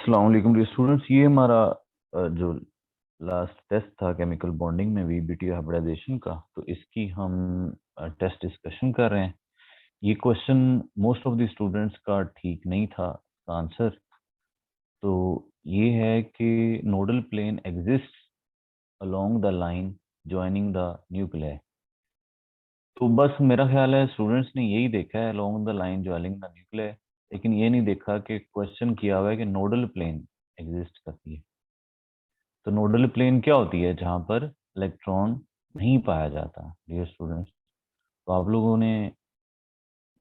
अस्सलाम वालेकुम dear students. ये हमारा जो लास्ट टेस्ट था केमिकल बॉन्डिंग में वीबीटी हाइब्रिडाइजेशन का, तो इसकी हम टेस्ट डिस्कशन कर रहे हैं। ये question most of the students का ठीक नहीं था आंसर। तो ये है कि nodal plane exist along the line joining the nuclear. तो बस मेरा ख्याल है स्टूडेंट्स ने यही देखा है along the line joining the nuclear, लेकिन ये नहीं देखा कि क्वेश्चन किया हुआ है कि नोडल प्लेन एग्जिस्ट करती है। तो नोडल प्लेन क्या होती है? जहाँ पर इलेक्ट्रॉन नहीं पाया जाता डियर स्टूडेंट्स। तो आप लोगों ने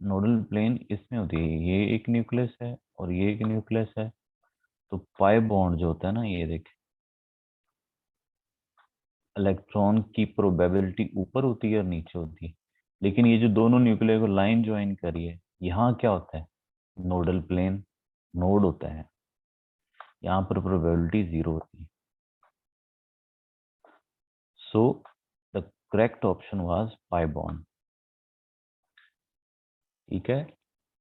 नोडल प्लेन इसमें होती है, ये एक न्यूक्लियस है और ये एक न्यूक्लियस है। तो पाई बॉन्ड जो होता है ना, ये देखें, इलेक्ट्रॉन की प्रोबेबिलिटी ऊपर होती है और नीचे होती है। लेकिन ये जो दोनों न्यूक्लियर को लाइन ज्वाइन करी है, यहाँ क्या होता है? नोडल प्लेन नोड होता है, यहाँ पर प्रोबेबिलिटी 0 होती है। So the correct option was pi bond. ठीक है।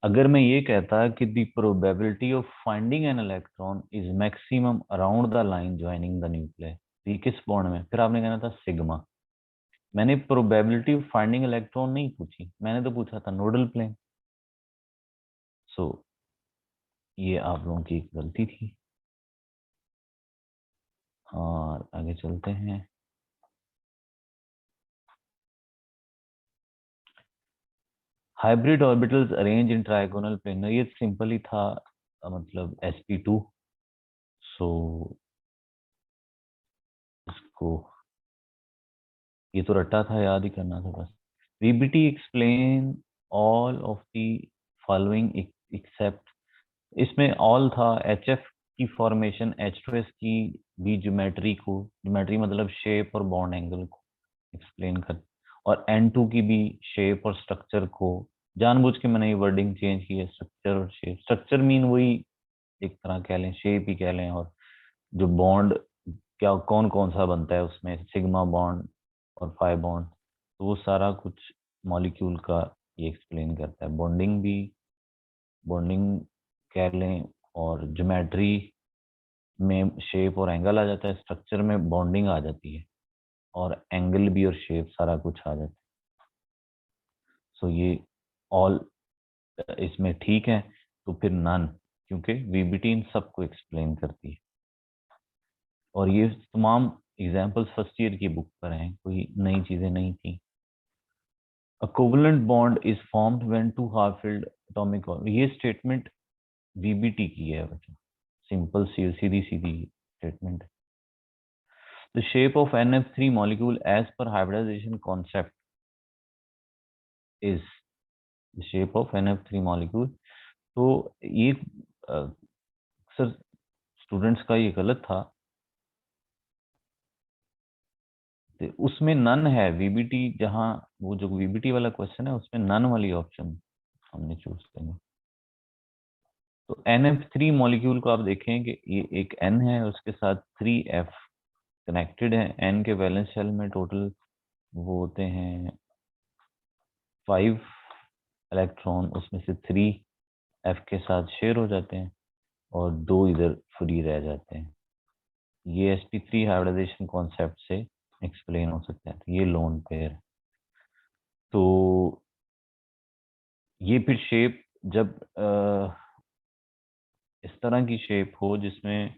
अगर मैं ये कहता कि the probability of finding an electron is maximum around the line joining the nuclear, तो ये किस बॉन्ड में? फिर आपने कहना था सिग्मा। मैंने प्रोबेबिलिटी ऑफ फाइंडिंग इलेक्ट्रॉन नहीं पूछी, मैंने तो पूछा था नोडल प्लेन। सो ये आप लोगों की एक गलती थी। और आगे चलते हैं। Hybrid orbitals arrange in trigonal plane, ये सिंपल ही था, मतलब sp2। सो इसको, ये तो रट्टा था, याद ही करना था बस। VBT explain all of the following except, इसमें ऑल था। एचएफ की फॉर्मेशन, H2S की भी ज्योमेट्री को, ज्योमेट्री मतलब शेप और बॉन्ड एंगल को एक्सप्लेन कर, और N2 की भी शेप और स्ट्रक्चर को। जानबूझ के मैंने ये वर्डिंग चेंज की है, स्ट्रक्चर और शेप। स्ट्रक्चर मीन वही एक तरह कह लें, शेप ही कह लें। और जो बॉन्ड क्या कौन कौन सा बनता है उसमें, सिग्मा बॉन्ड और पाई बॉन्ड, तो वो सारा कुछ मॉलिक्यूल का ये एक्सप्लेन करता है। बॉन्डिंग भी, बॉन्डिंग कह लें, और ज्योमेट्री में शेप और एंगल आ जाता है, स्ट्रक्चर में बॉन्डिंग आ जाती है, और एंगल भी और शेप सारा कुछ आ जाता है। सो ये ऑल इसमें ठीक है। तो फिर नन, क्योंकि वीबीटी इन सबको एक्सप्लेन करती है। और ये तमाम एग्जाम्पल्स फर्स्ट ईयर की बुक पर हैं, कोई नई चीजें नहीं थी। A covalent bond is formed when two half-filled atomic orbital, ये स्टेटमेंट वीबीटी की है बच्चों, सिंपल सी सीधी सीधी statement. The shape of NF3 molecule as per hybridization concept is, the shape of NF3 molecule। तो ये अक्सर स्टूडेंट्स का ये गलत था। तो उसमें नन है वीबीटी, जहाँ वो जो वीबीटी वाला क्वेश्चन है उसमें नन वाली ऑप्शन हमने चूज करनी। तो NF3 मॉलिक्यूल को आप देखें कि ये एक N है, उसके साथ 3F कनेक्टेड है। N के वैलेंस शेल में टोटल वो होते हैं 5 इलेक्ट्रॉन, उसमें से 3 F के साथ शेयर हो जाते हैं और 2 इधर फ्री रह जाते हैं। ये sp3 हाइब्रिडाइजेशन कॉन्सेप्ट से एक्सप्लेन हो सकता है। तो ये लोन पेयर। तो ये फिर शेप जब इस तरह की शेप हो जिसमें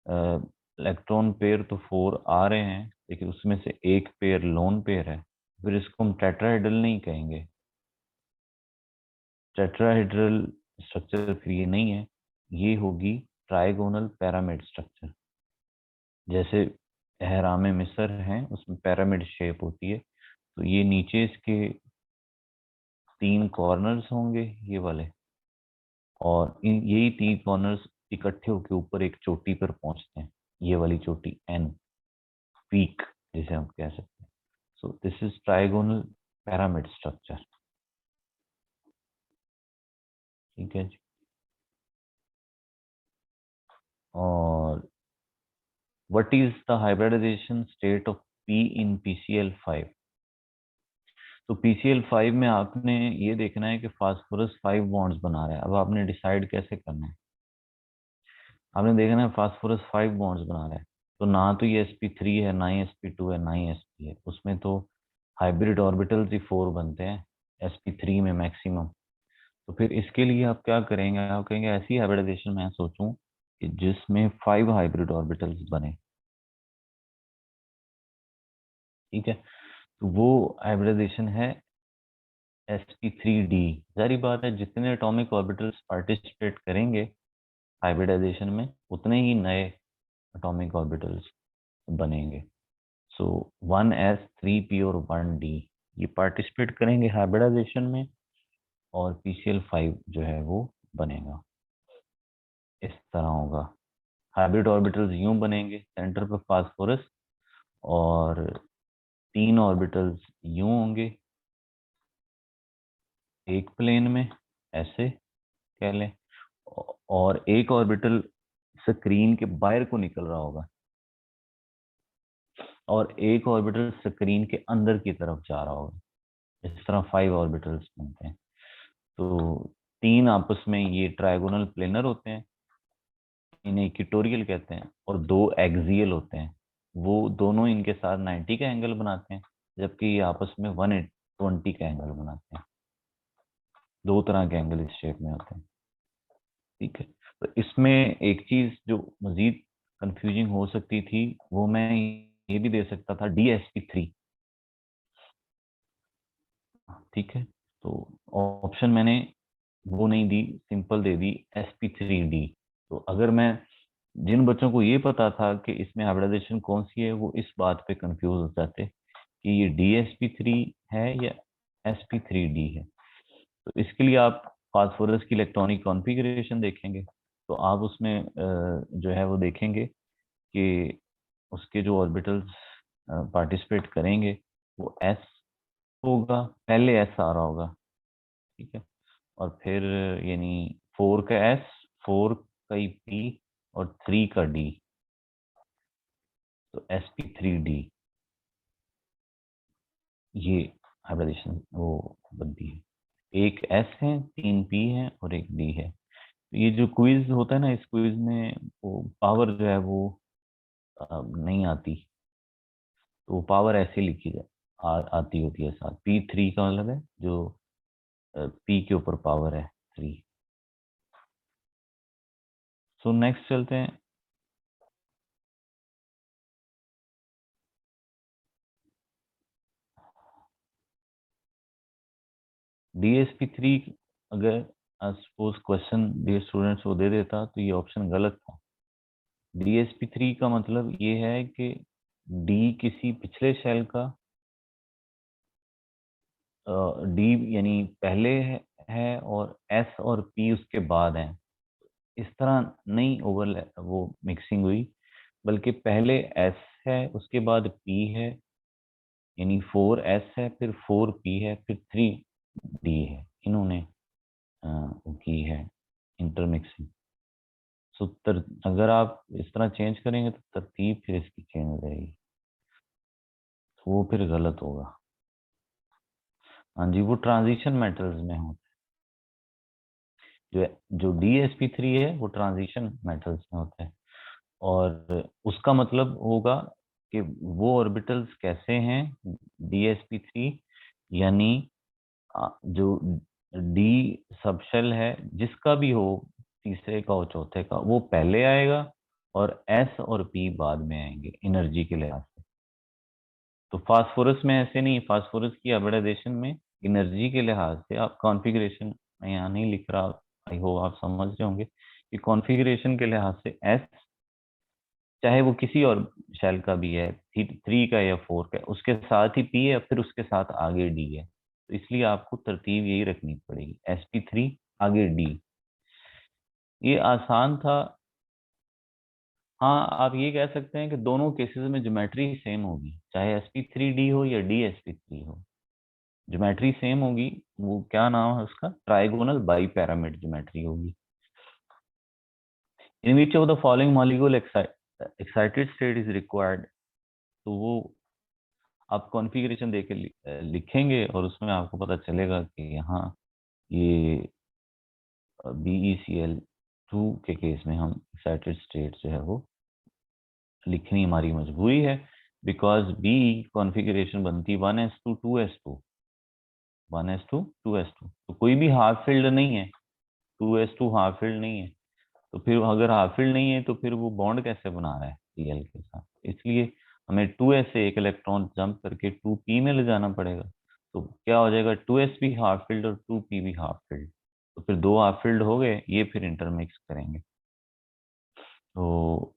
इलेक्ट्रॉन पेयर तो 4 आ रहे हैं, लेकिन उसमें से एक पेयर लोन पेयर है, फिर इसको हम टेट्राहेड्रल नहीं कहेंगे। टेट्राहेड्रल स्ट्रक्चर फिर ये नहीं है, ये होगी ट्राइगोनल पिरामिड स्ट्रक्चर। जैसे एहराम मिस्र हैं, उसमें पिरामिड शेप होती है। तो ये नीचे इसके 3 कॉर्नर्स होंगे ये वाले, और इन यही 3 कॉर्नर्स इकट्ठे होकर ऊपर एक चोटी पर पहुंचते हैं, ये वाली चोटी एन, पीक जिसे हम कह सकते हैं। So this is trigonal pyramid structure. ठीक है जी। और what is the hybridisation state of P in PCl5? तो PCl5 में आपने ये देखना है कि फास्फोरस 5 बॉन्ड्स बना रहा है। अब आपने डिसाइड कैसे करना है? आपने देखा ना फास्फोरस 5 बॉन्ड्स बना रहा है, तो ना तो ये sp3 है, ना ही sp2 है, ना ही sp है, उसमें तो हाइब्रिड ऑर्बिटल्स ही 4 बनते हैं sp3 में मैक्सिमम। तो फिर इसके लिए आप क्या करेंगे, आप कहेंगे ऐसी हाइब्रिडाइजेशन मैं सोचूं कि जिसमें 5 हाइब्रिड ऑर्बिटल्स बने। ठीक है, तो वो हाइब्रिडाइजेशन है sp3d। जारी बात है, जितने एटॉमिक ऑर्बिटल्स पार्टिसिपेट करेंगे हाइब्रिडाइजेशन में, उतने ही नए एटॉमिक ऑर्बिटल्स बनेंगे। सो 1s 3p और 1d ये पार्टिसिपेट करेंगे हाइब्रिडाइजेशन में, और pCl5 जो है वो बनेगा। इस तरह होगा, हाइब्रिड ऑर्बिटल्स यूं बनेंगे, सेंटर पे फास्फोरस, और 3 ऑर्बिटल्स यूं होंगे एक प्लेन में, ऐसे कह लें, और एक ऑर्बिटल स्क्रीन के बाहर को निकल रहा होगा, और एक ऑर्बिटल स्क्रीन के अंदर की तरफ जा रहा होगा। इस तरह 5 ऑर्बिटल्स बनते हैं। तो 3 आपस में ये ट्रायगोनल प्लेनर होते हैं, इन्हें इक्वेटोरियल कहते हैं, और 2 एक्सियल होते हैं, वो दोनों इनके साथ 90 का एंगल बनाते हैं, जबकि ये आपस में 120 का एंगल बनाते हैं। 2 तरह के एंगल इस शेप में होते हैं। ठीक है, तो इसमें एक चीज जो मजीद कंफ्यूजिंग हो सकती थी, वो मैं ये भी दे सकता था DsP3। ठीक है, तो ऑप्शन मैंने वो नहीं दी, सिंपल दे दी sp3d। तो अगर मैं, जिन बच्चों को ये पता था कि इसमें हाइब्रिडाइजेशन कौन सी है, वो इस बात पे कंफ्यूज हो जाते कि ये DsP3 है या sp3d है। तो इसके लिए आप फास्फोरस की इलेक्ट्रॉनिक कॉन्फ़िगरेशन देखेंगे, तो आप उसमें जो है वो देखेंगे कि उसके जो ऑर्बिटल्स पार्टिसिपेट करेंगे वो s होगा, पहले s आ रहा होगा। ठीक है, और फिर यानी 4 का s, 4 का ही p, और 3 का d, तो sp3d ये हाइब्रिडाइजेशन वो बनती है। एक s है, 3 p है, और एक d है। तो ये जो क्विज होता है ना, इस क्विज में वो पावर जो है वो नहीं आती, तो पावर ऐसे लिखी जाए, आती होती है साथ, p3 का मतलब है जो p के ऊपर पावर है 3। सो नेक्स्ट चलते हैं। DsP3, अगर सपोज क्वेश्चन डियर स्टूडेंट्स वो दे देता तो ये ऑप्शन गलत था। DsP3 का मतलब ये है कि D किसी पिछले शेल का, D यानी पहले है और S और P उसके बाद है। इस तरह नहीं ओवर वो मिक्सिंग हुई, बल्कि पहले S है, उसके बाद P है, यानी 4S है, फिर 4P है, फिर 3D है। इन्होंने वो की है इंटरमिक्सिंग। सो अगर आप इस तरह चेंज करेंगे तो तरतीब फिर इसकी चेंज हो जाएगी, तो वो फिर गलत होगा। हाँ जी, वो ट्रांजिशन मेटल्स में हो, जो जो DsP3 है वो ट्रांजिशन मेटल्स में होता है। और उसका मतलब होगा कि वो ऑर्बिटल्स कैसे हैं, DsP3 यानी जो डी सबशेल है जिसका भी हो, तीसरे का और चौथे का, वो पहले आएगा, और एस और पी बाद में आएंगे एनर्जी के लिहाज से। तो फास्फोरस में ऐसे नहीं, फास्फोरस की हाइब्रिडाइजेशन में एनर्जी के लिहाज से, आप कॉन्फ़िगरेशन मैं यहाँ नहीं लिख रहा, आई होप आप समझ रहे होंगे कि कॉन्फ़िगरेशन के लिहाज से एस, चाहे वो किसी और शेल का भी है, 3 का या 4 का, उसके साथ ही पी है, फिर उसके साथ आगे डी है, तो इसलिए आपको तरतीब यही रखनी पड़ेगी, sp3 आगे डी। ये आसान था। हाँ, आप ये कह सकते हैं कि दोनों केसेस में ज्योमेट्री सेम होगी, चाहे sp3d हो या dsp3 हो, ज्योमेट्री सेम होगी। वो क्या नाम है उसका, ट्राइगोनल बाई पैरामिड ज्योमेट्री होगी। In which of the following molecule excited state is required, तो वो आप कॉन्फ़िगरेशन देके लिखेंगे, और उसमें आपको पता चलेगा कि यहाँ ये BeCl sp2 के केस में हम एक्साइटेड स्टेट जो है वो लिखनी हमारी मजबूरी है, बिकॉज बी कॉन्फ़िगरेशन बनती 1s2 2s2 1s2 2s2, तो कोई भी हाफ फिल्ड नहीं है, 2s2 हाफ फिल्ड नहीं है। तो फिर अगर हाफ फिल्ड नहीं है तो फिर वो बॉन्ड कैसे बना रहा है Cl के साथ, इसलिए हमें 2s से एक इलेक्ट्रॉन जंप करके 2p में ले जाना पड़ेगा। तो क्या हो जाएगा, 2s भी हाफ फिल्ड और 2p भी हाफ फिल्ड, तो फिर दो हाफ फिल्ड हो गए, ये फिर इंटरमिक्स करेंगे। तो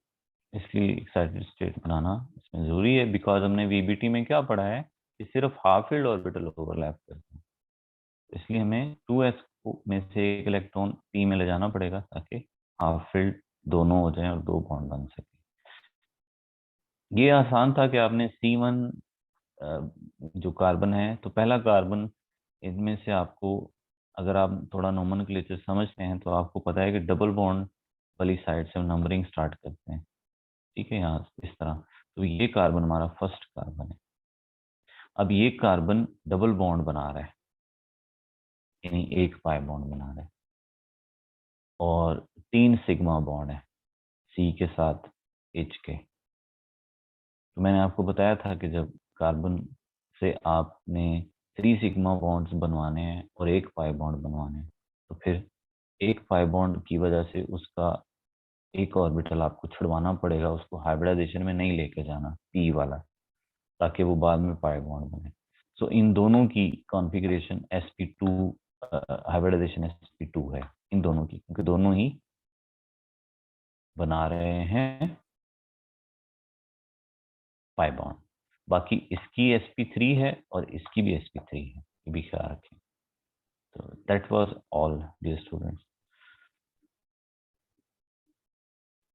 इसलिए एक्साइटेड स्टेट बनाना इसमें जरूरी है, बिकॉज हमने वीबीटी में क्या पढ़ा है कि सिर्फ हाफ फील्ड ऑर्बिटल ओवरलैप करते हैं, इसलिए हमें 2s में से एक इलेक्ट्रॉन p में ले जाना पड़ेगा ताकि हाफ फील्ड दोनों हो जाएं और दो बॉन्ड बन सके। ये आसान था कि आपने C1 जो कार्बन है, तो पहला कार्बन इनमें से आपको, अगर आप थोड़ा नोमेनक्लेचर समझते हैं तो आपको पता है कि डबल बॉन्ड वाली साइड से नंबरिंग स्टार्ट करते हैं, ठीक है, यहाँ इस तरह। तो ये कार्बन हमारा फर्स्ट कार्बन है। अब ये कार्बन डबल बॉन्ड बना रहा है, यानी एक पाई बॉन्ड बना रहा है, और 3 सिग्मा बॉन्ड है सी के साथ एच के। तो मैंने आपको बताया था कि जब कार्बन से आपने 3 सिग्मा बॉन्ड्स बनवाने हैं और एक पाई बॉन्ड बनवाने हैं, तो फिर एक पाई बॉन्ड की वजह से उसका एक ऑर्बिटल आपको छुड़वाना पड़ेगा, उसको हाइब्रिडाइजेशन में नहीं लेके जाना पी वाला, ताकि वो बाद में पाई बॉन्ड बने। सो इन दोनों की कॉन्फ़िगरेशन sp2 हाइब्रिडाइजेशन sp2 है, इन दोनों की, क्योंकि दोनों ही बना रहे हैं पाई बॉन्ड। बाकी इसकी sp3 है और इसकी भी sp3 है, ये भी ख्याल रखें। तो that was all dear students.